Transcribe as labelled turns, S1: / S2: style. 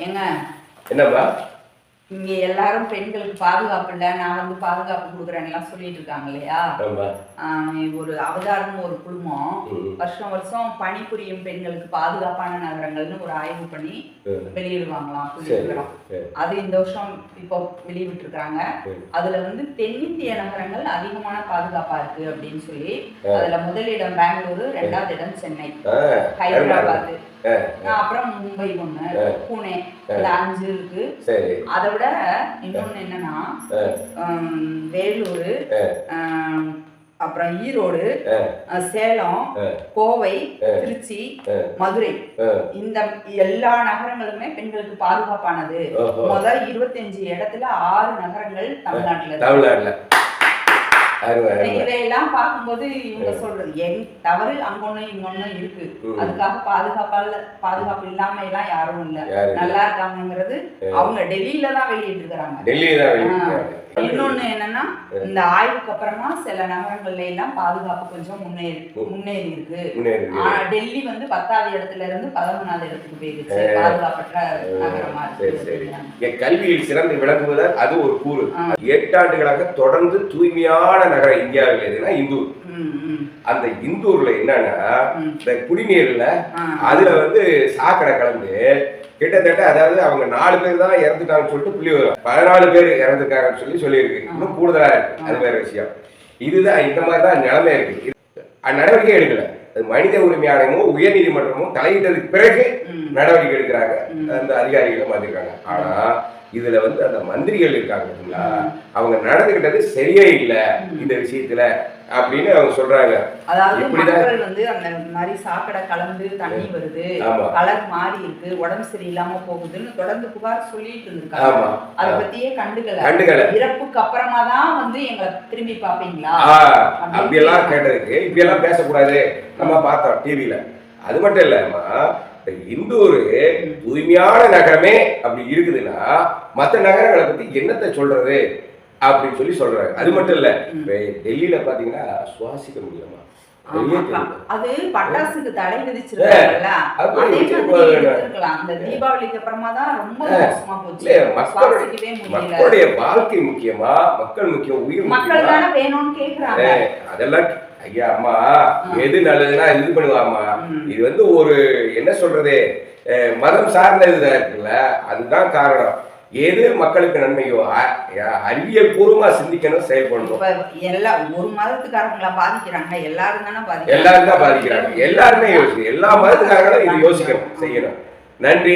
S1: ஏங்க
S2: என்னப்பா?
S1: இங்க எல்லாரும் பெண்களுக்கு பாதுகாப்பு இல்லை, நான் வந்து பாதுகாப்பு கொடுக்குறேன்லாம் சொல்லிட்டு இருக்காங்க இல்லையா? ஒரு அவதாரம் ஒரு குழுமம் வருஷம் வருஷம் பணிபுரியும் பெண்களுக்கு பாதுகாப்பான நகரங்கள்னு ஒரு ஆய்வு பண்ணி வெளியிடுவாங்களாம் புள்ளிவிவரம். அது இந்த வருஷம் இப்போ வெளியிட்டு இருக்காங்க. அதுல வந்து தென்னிந்திய நகரங்கள் அதிகமான பாதுகாப்பா இருக்கு அப்படின்னு சொல்லி, அதுல முதலிடம் பெங்களூரு, 2வது இடம் சென்னை, ஹைதராபாத், அப்புறம் மும்பை 1, புனே, இந்த 5 இருக்கு. அதை விட இன்னொன்னு என்னன்னா வேலூர், அப்புறம் ஈரோடு, சேலம், கோவை, திருச்சி, மதுரை, இந்த எல்லா நகரங்களுமே பெண்களுக்கு பாதுகாப்பானது. முதல் 25 இடத்துல 6 நகரங்கள் தமிழ்நாட்டுல. இதையெல்லாம் பார்க்கும்போது இவங்க சொல்றது என் தவறு அங்கொன்னு இங்கொன்னு இருக்கு, அதுக்காக பாதுகாப்பு இல்லாம எல்லாம் யாரும் இல்ல, நல்லா இருக்காங்கிறது அவங்க டெல்லியில தான் வெளியிட்டு இருக்கிறாங்க. இன்னொன்னு என்னன்னா, இந்த ஆய்வுக்கு அப்புறமா சில நகரங்கள்ல எல்லாம் பாதுகாப்பு கொஞ்சம் முன்னேறி இருக்கு. டெல்லி வந்து 10வது இடத்துல இருந்து 11வது இடத்துக்கு போயிடுச்சு, பாதுகாப்பற்ற நகரமா இருக்கு.
S2: கல்வியில் சிறந்து விளங்குவதால் அது ஒரு கூறு. 8 ஆண்டுகளாக தொடர்ந்து தூய்மையான நகரம் இந்தியாவில் எதுனா இந்தூர். அந்த இந்தூர்ல என்னன்னா, இந்த குடிநீர்ல அதுல வந்து சாக்கடை கலந்து கிட்டத்தட்ட, அதாவது அவங்க 4 பேர் தான் இறந்துட்டாங்கன்னு சொல்லிட்டு புள்ளி வரும், 14 பேர் இறந்துட்டாங்கன்னு சொல்லியிருக்கு. இன்னும் கூடுதலா இருக்கு, அது வேற விஷயம். இதுதான் இந்த மாதிரி தான் நிலைமை இருக்கு. நடவடிக்கை எடுக்கல. மனித உரிமை ஆணையமும் உயர் நீதிமன்றமும் தலையிட்டதுக்கு பிறகு நடவடிக்கை எடுக்கிறாங்க, அந்த அதிகாரிகளும் வந்திருக்காங்க. ஆனா இதுல வந்து அந்த மந்திரிகள் இருக்காங்க, அவங்க நடந்துகிட்டது சரியே இல்லை இந்த விஷயத்துல அப்படின்னு அவங்க சொல்றாங்க.
S1: அதாவது மக்கள் வந்து அந்த மாதிரி சாக்கடை கலந்து தண்ணி வருது, கலர் மாறி இருக்கு, உடம்பு சரியில்லாம போகுதுன்னு தொடர்ந்து புகார் சொல்லிட்டு இருக்காங்க. அதை பத்தியே கண்டுக்கல. இறப்புக்கு அப்புறமா தான் வந்து எங்களை திரும்பி பாப்பீங்களா
S2: அப்படி எல்லாம் கேட்டதுக்கு இப்படி எல்லாம் பேசக்கூடாது நம்ம பார்த்தோம் டிவில. அது மட்டும் இல்லாம இந்தூர் தூய்மையான நகரமே அப்படி இருக்குதுன்னா மற்ற நகரங்களை பத்தி என்னத்தை சொல்றது அப்படின்னு சொல்றாங்க. அது மட்டும் இல்ல, டெல்லியில பாத்தீங்கன்னா சுவாசிக்க முடியுமா,
S1: அது பட்டாசுக்கு தடை விதிச்சிருக்காங்கல்ல, அந்த தீபாவளிக்கு அப்புறமா தான் ரொம்ப மோசமா போச்சு.
S2: மக்களுடைய வாழ்க்கை முக்கியமா, மக்கள் முக்கியம், உயிர்
S1: மக்கள் தானே வேணும்னு கேக்குறாங்க.
S2: அதெல்லாம் ஐயா அம்மா எது நல்லதுன்னா இது பண்ணுவாம்மா. இது வந்து ஒரு என்ன சொல்றது, மதம் சார்ந்ததுதான் இருக்குல்ல, அதுதான் காரணம். எது மக்களுக்கு நன்மையோ அறிவியல் பூர்வமா சிந்திக்கணும், செயல்படணும்.
S1: எல்லாம் ஒரு மதத்துக்காரங்களா பாதிக்கிறாங்க, எல்லாரும் தானே
S2: எல்லாரும் தான் பாதிக்கிறாங்க. எல்லாருமே யோசிக்கணும், எல்லா மதத்துக்காரங்களும் இது யோசிக்கணும், செய்யணும். நன்றி.